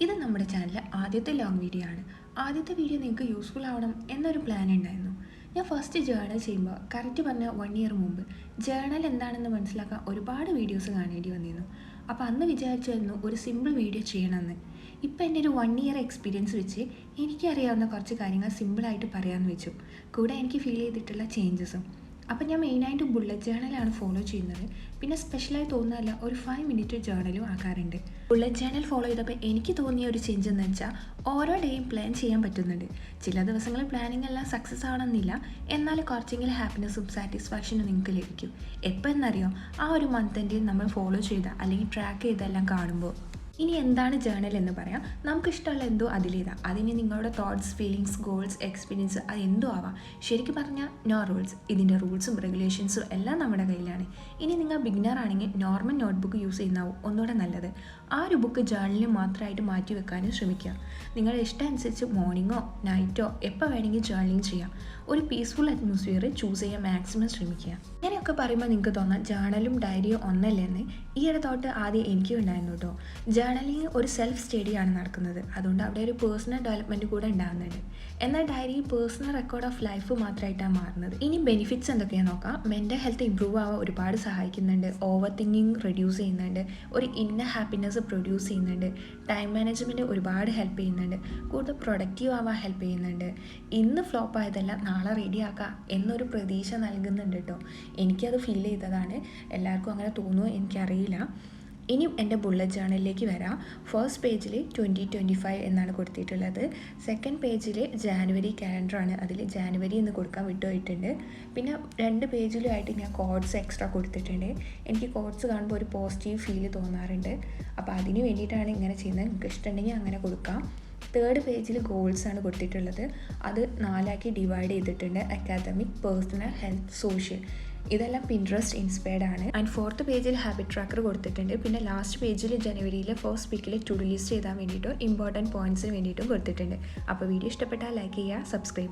ഇത് നമ്മുടെ ചാനലിലെ ആദ്യത്തെ ലോങ് വീഡിയോ ആണ്. ആദ്യത്തെ വീഡിയോ നിങ്ങൾക്ക് യൂസ്ഫുൾ ആവണം എന്നൊരു പ്ലാൻ ഉണ്ടായിരുന്നു. ഞാൻ ഫസ്റ്റ് ജേർണൽ ചെയ്യുമ്പോൾ കറക്റ്റ് പറഞ്ഞ 1 ഇയർ മുമ്പ് ജേർണൽ എന്താണെന്ന് മനസ്സിലാക്കാൻ ഒരുപാട് വീഡിയോസ് കാണേണ്ടി വന്നിരുന്നു. അപ്പോൾ അന്ന് വിചാരിച്ചായിരുന്നു ഒരു സിമ്പിൾ വീഡിയോ ചെയ്യണമെന്ന്. ഇപ്പോൾ എൻ്റെ ഒരു 1 ഇയർ എക്സ്പീരിയൻസ് വെച്ച് എനിക്കറിയാവുന്ന കുറച്ച് കാര്യങ്ങൾ സിമ്പിളായിട്ട് പറയാമെന്ന് വെച്ചു. കൂടെ എനിക്ക് ഫീൽ ചെയ്തിട്ടുള്ള ചേഞ്ചസും. അപ്പോൾ ഞാൻ മെയിനായിട്ട് ബുള്ളറ്റ് ജേർണലാണ് ഫോളോ ചെയ്യുന്നത്. പിന്നെ സ്പെഷ്യലായി തോന്നുന്നതല്ല, ഒരു 5 മിനിറ്റ് ജേർണലും ആക്കാറുണ്ട്. ബുള്ളറ്റ് ജേർണൽ ഫോളോ ചെയ്തപ്പോൾ എനിക്ക് തോന്നിയ ഒരു ചേഞ്ച് എന്ന് വെച്ചാൽ ഓരോ ഡേയും പ്ലാൻ ചെയ്യാൻ പറ്റുന്നുണ്ട്. ചില ദിവസങ്ങളിൽ പ്ലാനിങ് എല്ലാം സക്സസ് ആവണമെന്നില്ല, എന്നാൽ കുറച്ചെങ്കിലും ഹാപ്പിനെസ്സും സാറ്റിസ്ഫാക്ഷനും നിങ്ങൾക്ക് ലഭിക്കും. എപ്പോൾ എന്നറിയോ, ആ ഒരു മന്തിൻ്റെ നമ്മൾ ഫോളോ ചെയ്ത അല്ലെങ്കിൽ ട്രാക്ക് ചെയ്തെല്ലാം കാണുമ്പോൾ. ഇനി എന്താണ് ജേർണൽ എന്ന് പറയാം. നമുക്കിഷ്ടമുള്ള എന്തോ അതിലേതാ. അതിന് നിങ്ങളുടെ തോട്ട്സ്, ഫീലിങ്സ്, ഗോൾസ്, എക്സ്പീരിയൻസ് അത് എന്തോ ആവാം. ശരിക്കും പറഞ്ഞാൽ നോ റൂൾസ്. ഇതിൻ്റെ റൂൾസും റെഗുലേഷൻസും എല്ലാം നമ്മുടെ കയ്യിലാണ്. ഇനി നിങ്ങൾ ബിഗിനർ ആണെങ്കിൽ നോർമൽ നോട്ട്ബുക്ക് യൂസ് ചെയ്യുന്നതാവും ഒന്നുകൂടെ നല്ലത്. ആ ഒരു ബുക്ക് ജേർണലിൽ മാത്രമായിട്ട് മാറ്റി വെക്കാനും ശ്രമിക്കുക. നിങ്ങളുടെ ഇഷ്ടം അനുസരിച്ച് മോർണിംഗോ നൈറ്റോ എപ്പോൾ വേണമെങ്കിൽ ജേർണലിങ് ചെയ്യാം. ഒരു പീസ്ഫുൾ അറ്റ്മോസ്ഫിയർ ചൂസ് ചെയ്യാൻ മാക്സിമം ശ്രമിക്കുക. ഇങ്ങനെയൊക്കെ പറയുമ്പോൾ നിങ്ങൾക്ക് തോന്നാം ജേർണലും ഡയറിയോ ഒന്നല്ലെന്ന്. ഈ ഒരു തോട്ട് ആദ്യം എനിക്കും ഉണ്ടായിരുന്നു കേട്ടോ. ജേർണലിങ് ഒരു സെൽഫ് സ്റ്റഡിയാണ് നടക്കുന്നത്. അതുകൊണ്ട് അവിടെ ഒരു പേഴ്സണൽ ഡെവലപ്മെൻറ്റ് കൂടെ ഉണ്ടാകുന്നുണ്ട്. എന്നാൽ diary personal record of life മാത്രമായിട്ടാണ് മാറുന്നത്. ഇനി ബെനിഫിറ്റ്സ് എന്തൊക്കെയാണെന്ന് നോക്കാം. മെൻ്റൽ ഹെൽത്ത് ഇമ്പ്രൂവ് ആവാൻ ഒരുപാട് സഹായിക്കുന്നുണ്ട്. ഓവർ തിങ്കിങ് റെഡ്യൂസ് ചെയ്യുന്നുണ്ട്. ഒരു ഇന്നർ ഹാപ്പിനെസ് പ്രൊഡ്യൂസ് ചെയ്യുന്നുണ്ട്. ടൈം മാനേജ്മെൻറ്റ് ഒരുപാട് ഹെൽപ്പ് ചെയ്യുന്നുണ്ട്. കൂടുതൽ പ്രൊഡക്റ്റീവ് ആവാൻ ഹെൽപ്പ് ചെയ്യുന്നുണ്ട്. ഇന്ന് ഫ്ലോപ്പ് ആയതെല്ലാം നാളെ റെഡിയാക്കുക എന്നൊരു പ്രതീക്ഷ നൽകുന്നുണ്ട് കേട്ടോ. എനിക്കത് ഫീൽ ചെയ്തതാണ്. എല്ലാവർക്കും അങ്ങനെ തോന്നുമോ എനിക്കറിയില്ല. ഇനി എൻ്റെ ബുള്ളറ്റ് ജേർണലിലേക്ക് വരാം. ഫസ്റ്റ് പേജിൽ 2025 എന്നാണ് കൊടുത്തിട്ടുള്ളത്. സെക്കൻഡ് പേജിൽ ജാനുവരി കാലണ്ടറാണ്. അതിൽ ജാനുവരി എന്ന് കൊടുക്കാൻ വിട്ടുപോയിട്ടുണ്ട്. പിന്നെ 2 പേജിലുമായിട്ട് ഞാൻ കോഡ്സ് എക്സ്ട്രാ കൊടുത്തിട്ടുണ്ട്. എനിക്ക് കോഡ്സ് കാണുമ്പോൾ ഒരു പോസിറ്റീവ് ഫീൽ തോന്നാറുണ്ട്. അപ്പോൾ അതിന് വേണ്ടിയിട്ടാണ് ഇങ്ങനെ ചെയ്യുന്നത്. നിങ്ങൾക്ക് ഇഷ്ടമുണ്ടെങ്കിൽ അങ്ങനെ കൊടുക്കാം. തേർഡ് പേജിൽ ഗോൾസാണ് കൊടുത്തിട്ടുള്ളത്. അത് 4 ഡിവൈഡ് ചെയ്തിട്ടുണ്ട്. Academic, personal, health, social. ഇതെല്ലാം പിൻട്രസ്റ്റ് ഇൻസ്പയർഡ് ആണ്. ആൻഡ് ഫോർത്ത് പേജിൽ ഹാബിറ്റ് ട്രാക്കർ കൊടുത്തിട്ടുണ്ട്. പിന്നെ ലാസ്റ്റ് പേജിൽ ജനുവരിയിലെ ഫസ്റ്റ് വീക്കിൽ ടു ഡു ലിസ്റ്റ് ചെയ്താൻ വേണ്ടിയിട്ടും ഇമ്പോർട്ടൻറ്റ് പോയിൻറ്റ്സിന് വേണ്ടിയിട്ടും കൊടുത്തിട്ടുണ്ട്. അപ്പോൾ വീഡിയോ ഇഷ്ടപ്പെട്ടാൽ ലൈക്ക് ചെയ്യുക, സബ്സ്ക്രൈബ്